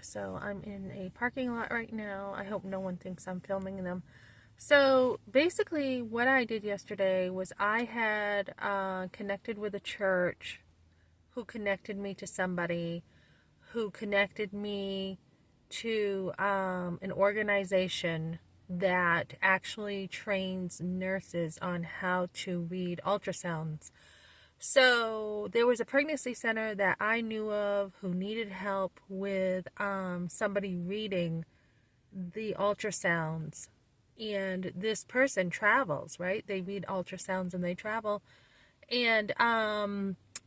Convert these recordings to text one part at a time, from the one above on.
So I'm in a parking lot right now. I hope no one thinks I'm filming them. So basically, what I did yesterday was I had connected with a church who connected me to somebody who connected me to an organization that actually trains nurses on how to read ultrasounds. So there was a pregnancy center that I knew of who needed help with somebody reading the ultrasounds. And this person travels, right? They read ultrasounds and they travel. And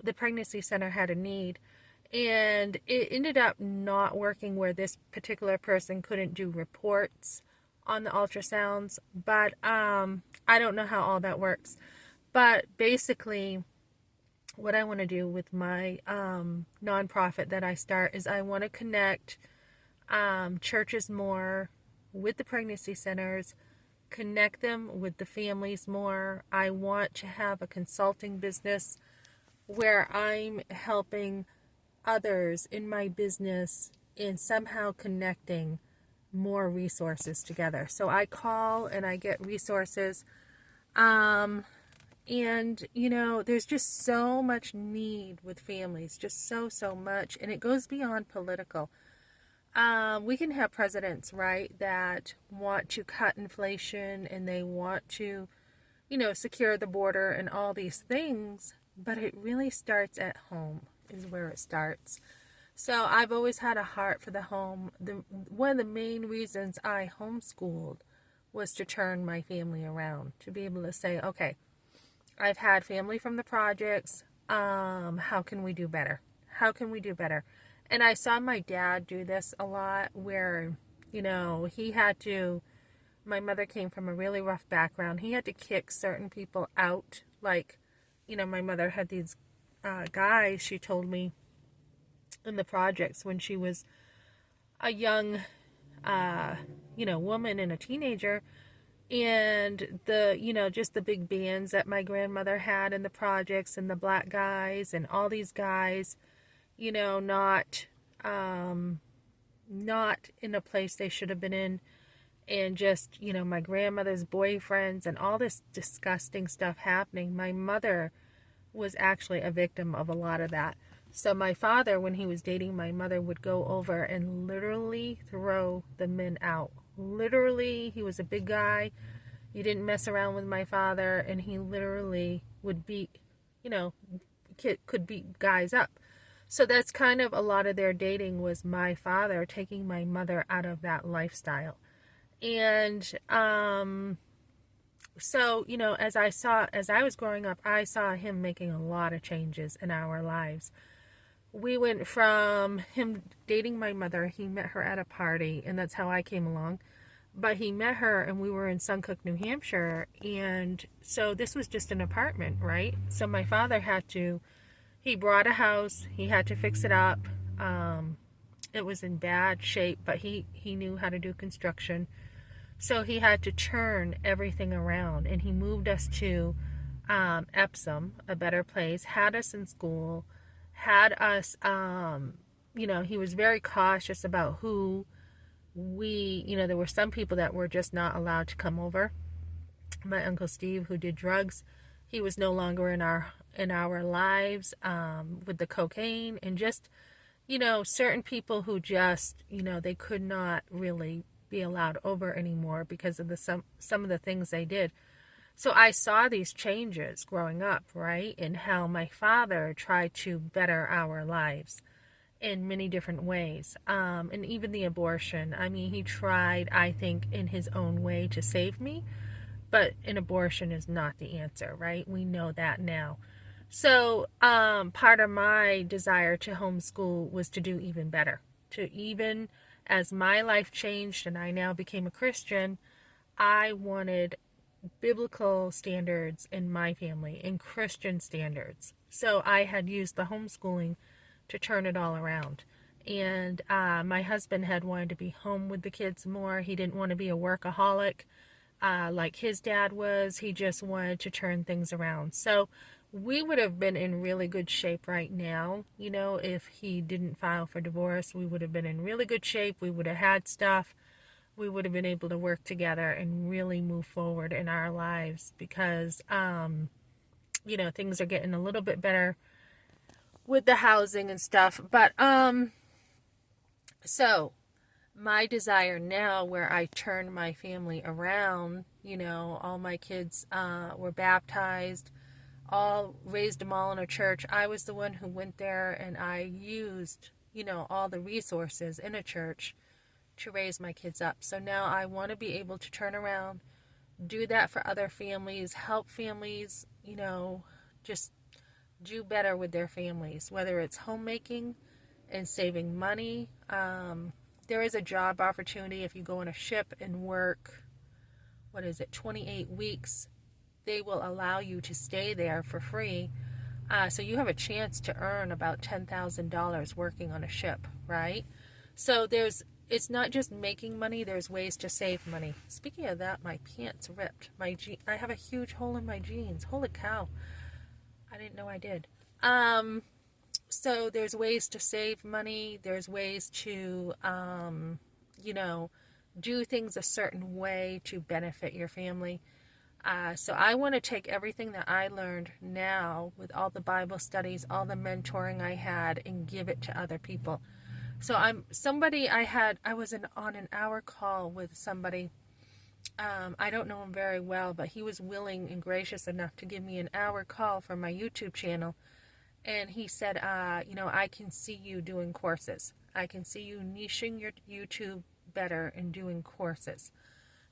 the pregnancy center had a need. And it ended up not working where this particular person couldn't do reports on the ultrasounds. But I don't know how all that works. But basically, what I want to do with my nonprofit that I start is I want to connect churches more with the pregnancy centers, connect them with the families more. I want to have a consulting business where I'm helping others in my business and somehow connecting more resources together. So I call and I get resources. And, there's just so much need with families, just so much. And it goes beyond political. We can have presidents, right, that want to cut inflation and they want to, secure the border and all these things. But it really starts at home, is where it starts. So I've always had a heart for the home. One of the main reasons I homeschooled was to turn my family around, to be able to say, okay, I've had family from the projects. How can we do better? How can we do better? And I saw my dad do this a lot where, he had to, my mother came from a really rough background. He had to kick certain people out. Like, my mother had these guys, she told me, in the projects when she was a young, woman and a teenager. And just the big bands that my grandmother had in the projects and the black guys and all these guys, not in a place they should have been in. And just, my grandmother's boyfriends and all this disgusting stuff happening. My mother was actually a victim of a lot of that. So my father, when he was dating my mother, would go over and literally throw the men out. Literally, he was a big guy. You didn't mess around with my father, and he literally would beat, could beat guys up. So that's kind of a lot of their dating was my father taking my mother out of that lifestyle. And so, as I was growing up, I saw him making a lot of changes in our lives. We went from him dating my mother. He met her at a party, and that's how I came along. But he met her, and we were in Suncook, New Hampshire. And so this was just an apartment, right? So my father he brought a house. He had to fix it up. It was in bad shape, but he knew how to do construction. So he had to turn everything around. And he moved us to Epsom, a better place, had us in school, had us, he was very cautious about who there were some people that were just not allowed to come over. My Uncle Steve, who did drugs, he was no longer in our lives with the cocaine and just, certain people who just, they could not really be allowed over anymore because of some of the things they did. So I saw these changes growing up, right? And how my father tried to better our lives in many different ways. And even the abortion. I mean, he tried, I think, in his own way to save me. But an abortion is not the answer, right? We know that now. So part of my desire to homeschool was to do even better. To even, as my life changed and I now became a Christian, I wanted biblical standards in my family and Christian standards. So I had used the homeschooling to turn it all around. And my husband had wanted to be home with the kids more. He didn't want to be a workaholic like his dad was. He just wanted to turn things around. So we would have been in really good shape right now. You know, if he didn't file for divorce, we would have been in really good shape. We would have had stuff. We would have been able to work together and really move forward in our lives because, you know, things are getting a little bit better with the housing and stuff. But, so my desire now, where I turned my family around, you know, all my kids were baptized, all raised them all in a church. I was the one who went there and I used, you know, all the resources in a church to raise my kids up. So now I want to be able to turn around, do that for other families, help families, you know, just do better with their families, whether it's homemaking and saving money. There is a job opportunity if you go on a ship and work, 28 weeks. They will allow you to stay there for free. So you have a chance to earn about $10,000 working on a ship, right? So it's not just making money, there's ways to save money. Speaking of that, my pants ripped. I have a huge hole in my jeans. Holy cow. I didn't know I did. So there's ways to save money. There's ways to, you know, do things a certain way to benefit your family. So I want to take everything that I learned now with all the Bible studies, all the mentoring I had, and give it to other people. So I was on an hour call with somebody. I don't know him very well, but he was willing and gracious enough to give me an hour call for my YouTube channel. And he said, you know, I can see you doing courses. I can see you niching your YouTube better and doing courses.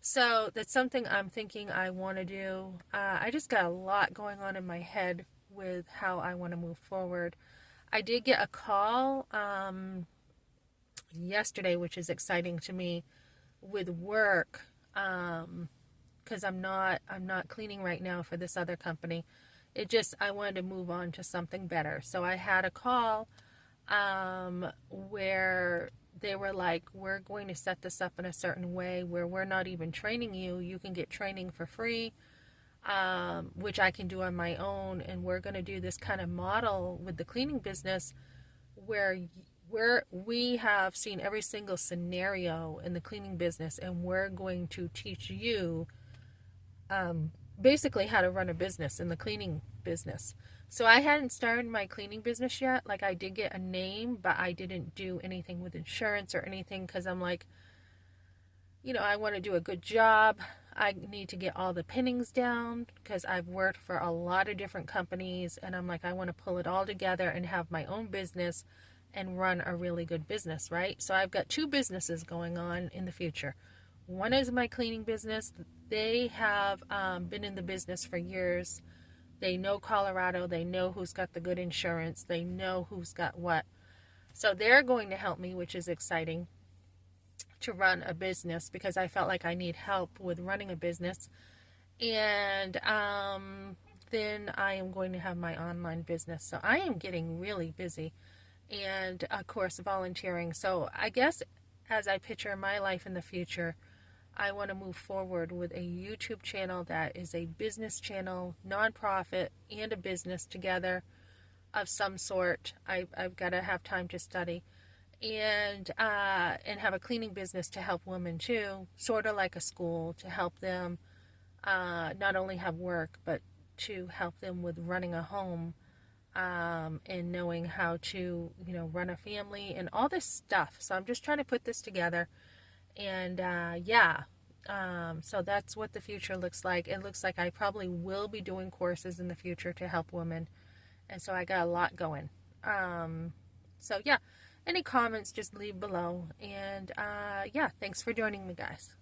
So that's something I'm thinking I want to do. I just got a lot going on in my head with how I want to move forward. I did get a call yesterday, which is exciting to me, with work, because I'm not cleaning right now for this other company. I wanted to move on to something better. So I had a call where they were like, we're going to set this up in a certain way where we're not even training you. You can get training for free, which I can do on my own. And we're going to do this kind of model with the cleaning business where we have seen every single scenario in the cleaning business, and we're going to teach you basically how to run a business in the cleaning business. So I hadn't started my cleaning business yet. Like, I did get a name, but I didn't do anything with insurance or anything because I'm like, you know, I want to do a good job. I need to get all the pinnings down because I've worked for a lot of different companies, and I'm like, I want to pull it all together and have my own business and run a really good business, right? So I've got two businesses going on in the future. One is my cleaning business. They have been in the business for years. They know Colorado. They know who's got the good insurance. They know who's got what. So they're going to help me, which is exciting, to run a business because I felt like I need help with running a business. And then I am going to have my online business. So I am getting really busy. And, of course, volunteering. So I guess as I picture my life in the future, I want to move forward with a YouTube channel that is a business channel, nonprofit, and a business together of some sort. I've got to have time to study, and have a cleaning business to help women too, sort of like a school to help them not only have work, but to help them with running a home, and knowing how to, you know, run a family and all this stuff. So I'm just trying to put this together. And so that's what the future looks like. It looks like I probably will be doing courses in the future to help women. And so I got a lot going. So yeah, any comments, just leave below. And yeah, thanks for joining me, guys.